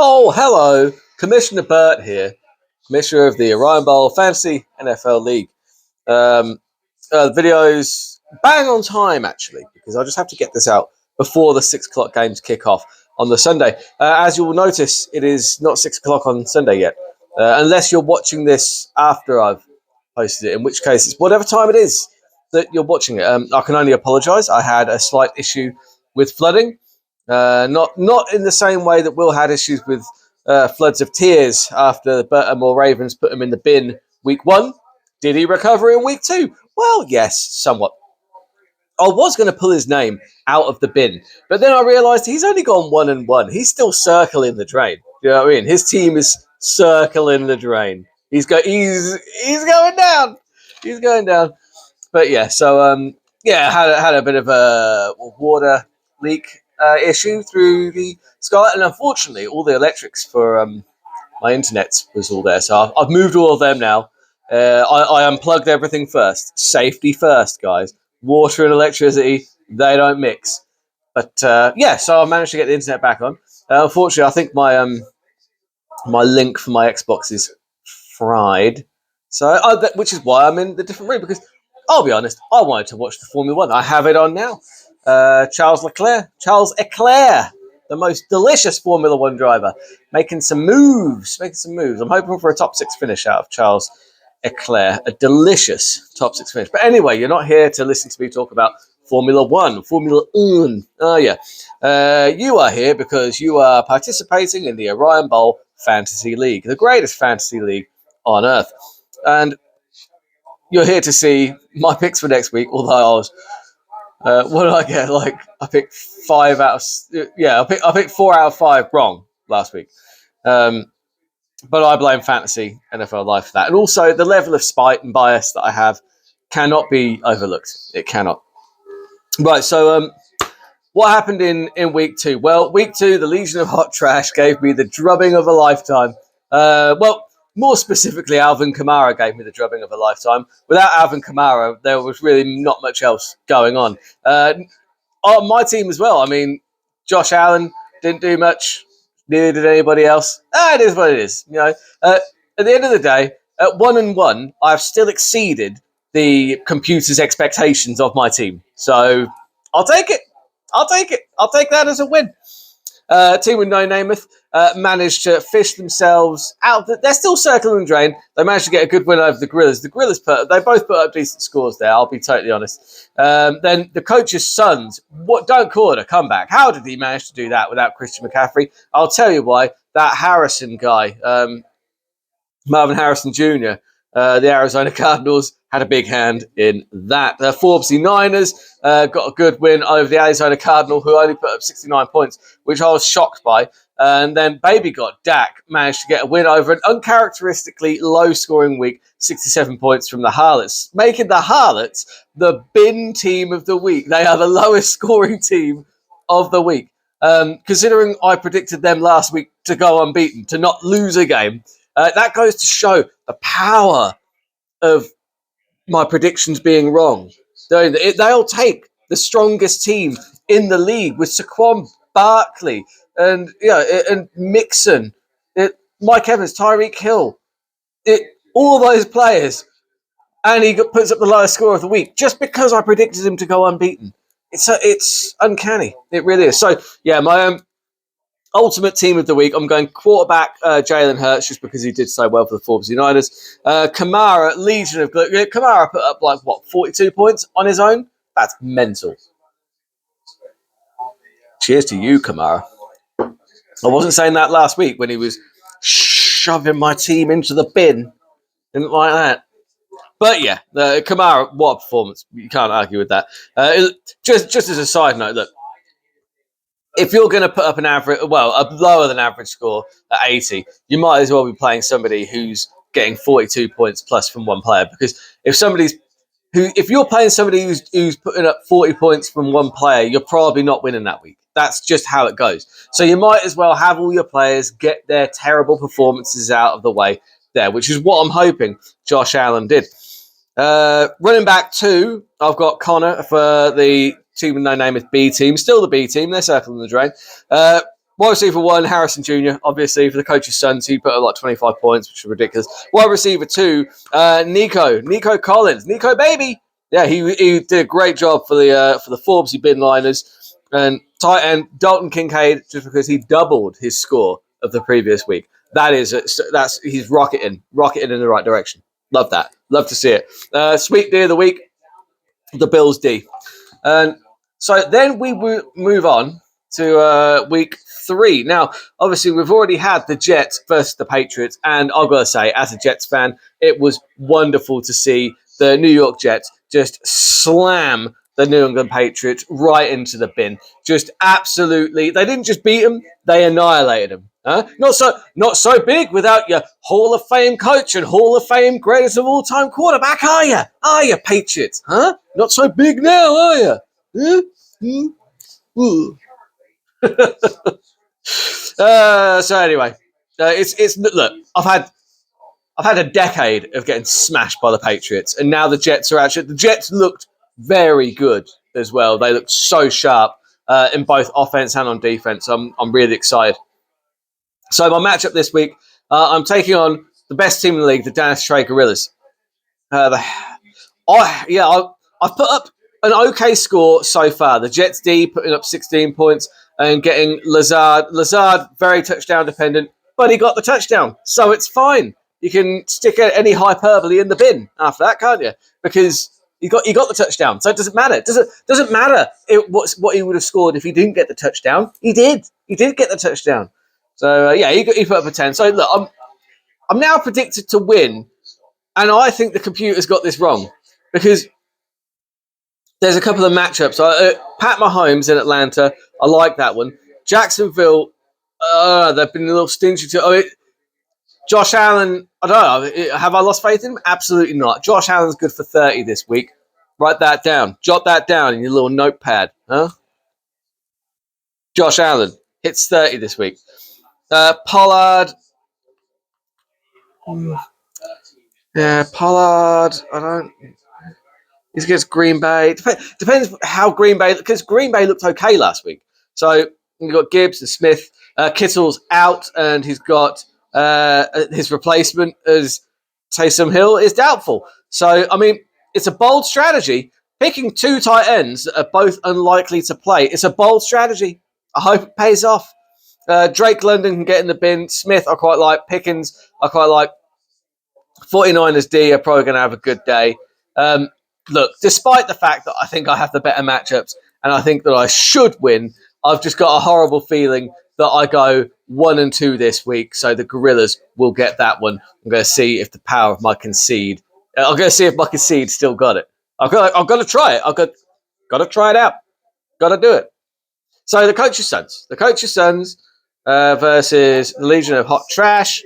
Oh, hello. Commissioner Burt here, Commissioner of the Orion Bowl Fantasy NFL League. The video's bang on time, actually, because I just have to get this out before the 6 o'clock games kick off on the Sunday. As you will notice, it is not 6 o'clock on Sunday yet, unless you're watching this after I've posted it, in which case it's whatever time it is that you're watching it. I can only apologise. I had a slight issue with flooding. Not in the same way that Will had issues with floods of tears after the Baltimore Ravens put him in the bin week 1. Did he recover in week 2? Well, yes, somewhat. I was going to pull his name out of the bin, but then I realised he's only gone 1-1. He's still circling the drain. You know what I mean? His team is circling the drain. He's going down. He's going down. But yeah, so had a bit of a water leak issue through the skylight, and unfortunately, all the electrics for my internet was all there. So I've moved all of them now. I unplugged everything first. Safety first, guys. Water and electricity, they don't mix. But so I managed to get the internet back on. Unfortunately, I think my link for my Xbox is fried. So, which is why I'm in the different room, because I'll be honest, I wanted to watch the Formula One. I have it on now. Charles Leclerc, the most delicious Formula One driver, making some moves. I'm hoping for a top 6 finish out of Charles Leclerc, a delicious top 6 finish. But anyway, you're not here to listen to me talk about Formula One. Oh yeah. You are here because you are participating in the Orion Bowl Fantasy League, the greatest fantasy league on earth. And you're here to see my picks for next week, although I was what did I get? I picked 5 out of I picked 4 out of 5 wrong last week. But I blame Fantasy NFL Life for that. And also the level of spite and bias that I have cannot be overlooked. It cannot. Right, so what happened in week 2? Well, week 2, the Legion of Hot Trash gave me the drubbing of a lifetime. More specifically, Alvin Kamara gave me the drubbing of a lifetime. Without Alvin Kamara, there was really not much else going on. My team as well. I mean, Josh Allen didn't do much. Neither did anybody else. It is what it is. You know, at the end of the day, at 1-1, I've still exceeded the computer's expectations of my team. So I'll take it. I'll take that as a win. Team with no Namath managed to fish themselves out. They're still circling the drain. They managed to get a good win over the Gorillas. The Gorillas they both put up decent scores there. I'll be totally honest. Then the coach's sons. Don't call it a comeback. How did he manage to do that without Christian McCaffrey? I'll tell you why. That Harrison guy, Marvin Harrison Jr., the Arizona Cardinals had a big hand in that. The Forbesy Niners got a good win over the Arizona Cardinal, who only put up 69 points, which I was shocked by. And then Baby Got Dak managed to get a win over an uncharacteristically low-scoring week, 67 points from the Harlots, making the Harlots the bin team of the week. They are the lowest-scoring team of the week. Considering I predicted them last week to go unbeaten, to not lose a game, that goes to show the power of my predictions being wrong. They'll take the strongest team in the league with Saquon Barkley and Mixon, Mike Evans, Tyreek Hill, all those players, and he puts up the lowest score of the week just because I predicted him to go unbeaten. It's uncanny. It really is. So yeah, my ultimate team of the week, I'm going quarterback Jalen Hurts just because he did so well for the Forbes Niners. Kamara, Legion of Kamara put up 42 points on his own? That's mental. Cheers to you, Kamara. I wasn't saying that last week when he was shoving my team into the bin. Didn't like that. But yeah, Kamara, what a performance. You can't argue with that. Just as a side note, look, if you're going to put up a lower than average score at 80, you might as well be playing somebody who's getting 42 points plus from one player. Because if you're playing somebody who's putting up 40 points from one player, you're probably not winning that week. That's just how it goes. So you might as well have all your players get their terrible performances out of the way there, which is what I'm hoping Josh Allen did. Running back 2, I've got Connor for the team with no name is B team. Still the B team. They're circling the drain. Wide receiver 1, Harrison Jr., obviously, for the coach's sons, he put up like 25 points, which is ridiculous. Wide receiver 2, Nico Collins. Nico, baby! Yeah, he did a great job for the Forbesy bin liners. And tight end, Dalton Kincaid, just because he doubled his score of the previous week. He's rocketing in the right direction. Love that. Love to see it. Sweet D of the week, the Bills D. And so then we move on to week 3. Now, obviously, we've already had the Jets versus the Patriots, and I've got to say, as a Jets fan, it was wonderful to see the New York Jets just slam the New England Patriots right into the bin. Just absolutely, they didn't just beat them, they annihilated them. Huh? Not so big without your Hall of Fame coach and Hall of Fame greatest of all time quarterback, are you? Are you, Patriots? Huh? Not so big now, are you? Huh? So anyway, it's look. I've had a decade of getting smashed by the Patriots, and now the Jets looked very good as well. They looked so sharp in both offense and on defense. I'm really excited. So my matchup this week, I'm taking on the best team in the league, the Dallas Stray Gorillas. I've put up an okay score so far. The Jets D putting up 16 points and getting Lazard very touchdown dependent, but he got the touchdown, so it's fine. You can stick any hyperbole in the bin after that, can't you? Because he got the touchdown, so it doesn't matter. Doesn't matter what he would have scored if he didn't get the touchdown. He did get the touchdown. So he put up a 10. So look, I'm now predicted to win, and I think the computer's got this wrong because there's a couple of matchups. Pat Mahomes in Atlanta, I like that one. Jacksonville, they've been a little stingy to. Josh Allen, I don't know. Have I lost faith in him? Absolutely not. Josh Allen's good for 30 this week. Write that down. Jot that down in your little notepad. Huh? Josh Allen hits 30 this week. Pollard. Yeah, Pollard. I don't. He's against Green Bay. Depends how Green Bay, because Green Bay looked okay last week. So you've got Gibbs and Smith. Kittle's out, and he's got his replacement as Taysom Hill is doubtful. So, I mean, it's a bold strategy. Picking 2 tight ends that are both unlikely to play. It's a bold strategy. I hope it pays off. Drake London can get in the bin. Smith, I quite like. Pickens, I quite like. 49ers D are probably going to have a good day. Look, despite the fact that I think I have the better matchups and I think that I should win, I've just got a horrible feeling that I go 1-2 this week. So the Gorillas will get that one. I'm going to see if the power of my concede. I'm going to see if my concede still got it. I've got to try it. I've got to try it out. Got to do it. So the Coach's Sons. The Coach's Sons versus the Legion of Hot Trash.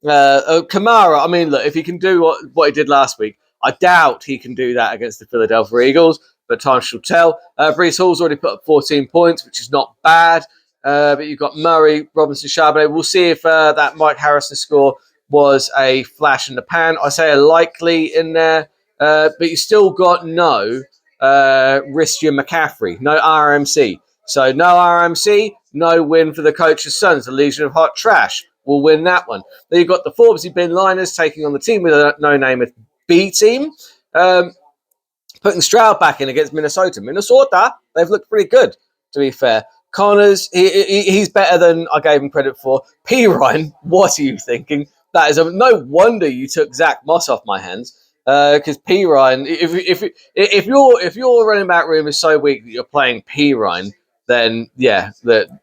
Kamara, I mean, look, if he can do what he did last week, I doubt he can do that against the Philadelphia Eagles, but time shall tell. Breece Hall's already put up 14 points, which is not bad. But you've got Murray, Robinson, Charbonnet. We'll see if that Mike Harrison score was a flash in the pan. I say a likely in there, but you still got no Christian McCaffrey, no RMC. So no RMC, no win for the Coach's Sons. The Legion of Hot Trash will win that one. Then you've got the Forbesy bin liners taking on the team with a no-name B team. Putting Stroud back in against Minnesota. Minnesota, they've looked pretty good, to be fair. Connors, he's better than I gave him credit for. P. Ryan, what are you thinking? That is no wonder you took Zach Moss off my hands. Because P. Ryan, if your running back room is so weak that you're playing P. Ryan, then yeah, that's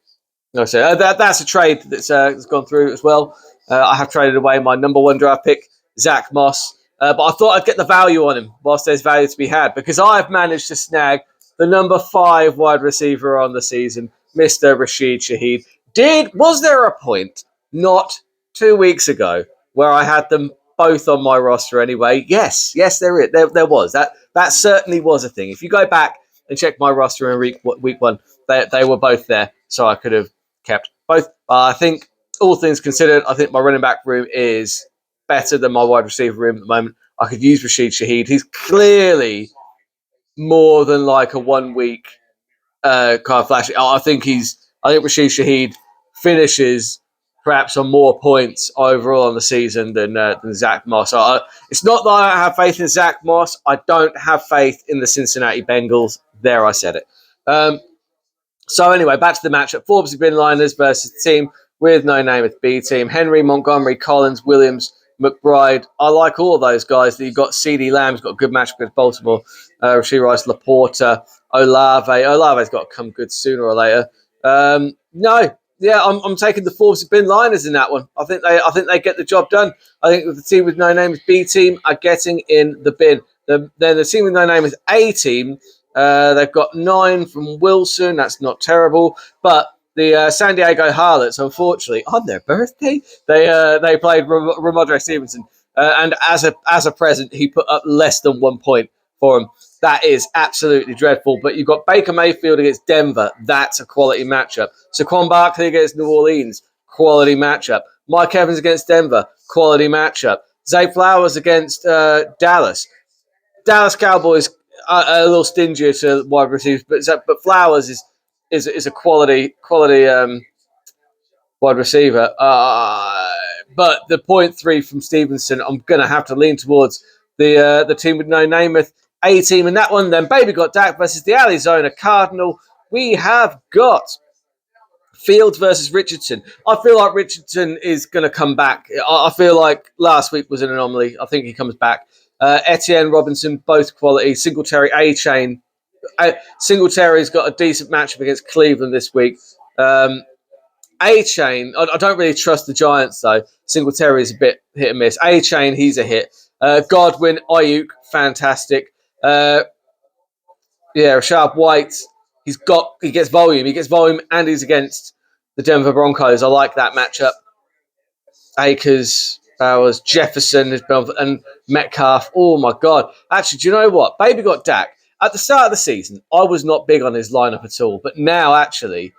a trade that's gone through as well. I have traded away my number 1 draft pick, Zach Moss. But I thought I'd get the value on him whilst there's value to be had, because I've managed to snag the number 5 wide receiver on the season, Mr. Rashid Shaheed. Was there a point not 2 weeks ago where I had them both on my roster anyway? Yes, there is. There was. That certainly was a thing. If you go back and check my roster in week 1, they were both there, so I could have kept both. I think, all things considered, I think my running back room is better than my wide receiver room at the moment. I could use Rashid Shaheed. He's clearly more than like a 1 week kind of flash. I think Rashid Shaheed finishes perhaps on more points overall on the season than Zach Moss. It's not that I don't have faith in Zach Moss. I don't have faith in the Cincinnati Bengals. There, I said it. So anyway, back to the matchup. Forbes bin Liners versus the team with no name at B team. Henry, Montgomery, Collins, Williams, McBride. I like all of those guys. You've got CD Lamb's got a good match against Baltimore. Rasheed Rice, Laporta, Olave. Olave's got to come good sooner or later. I'm taking the Forbes bin Liners in that one. I think they get the job done. I think the team with no name is B team are getting in the bin. Then the team with no name is A team. They've got 9 from Wilson. That's not terrible. But the San Diego Harlots, unfortunately, on their birthday, they played Ramondre Stevenson. And as a present, he put up less than 1 point for them. That is absolutely dreadful. But you've got Baker Mayfield against Denver. That's a quality matchup. Saquon Barkley against New Orleans. Quality matchup. Mike Evans against Denver. Quality matchup. Zay Flowers against Dallas. Dallas Cowboys a little stingier to wide receivers, but Flowers is a quality wide receiver. But the 0.3 from Stevenson, I'm going to have to lean towards the team with no name, A team in that one. Then Baby got Dak versus the Arizona Cardinal. We have got Fields versus Richardson. I feel like Richardson is going to come back. I feel like last week was an anomaly. I think he comes back. Etienne, Robinson, both quality. Singletary, A-Chain. Singletary's got a decent matchup against Cleveland this week. A-Chain, I don't really trust the Giants, though. Singletary is a bit hit and miss. A-Chain, he's a hit. Godwin, Ayuk, fantastic. Rashad White, he gets volume. He gets volume, and he's against the Denver Broncos. I like that matchup. Akers, Bowers, Jefferson, and Metcalf. Oh, my God. Actually, do you know what? Baby got Dak. At the start of the season, I was not big on his lineup at all. But now, actually,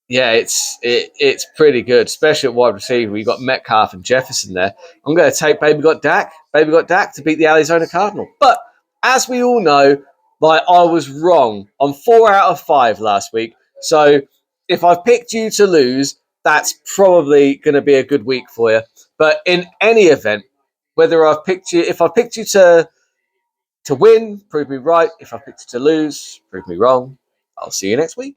yeah, it's pretty good, especially at wide receiver. You've got Metcalf and Jefferson there. I'm going to take Baby got Dak to beat the Arizona Cardinal. But as we all know, I was wrong on 4 out of 5 last week. So if I've picked you to lose, that's probably going to be a good week for you. But in any event, if I picked you to win, prove me right. If I picked you to lose, prove me wrong. I'll see you next week.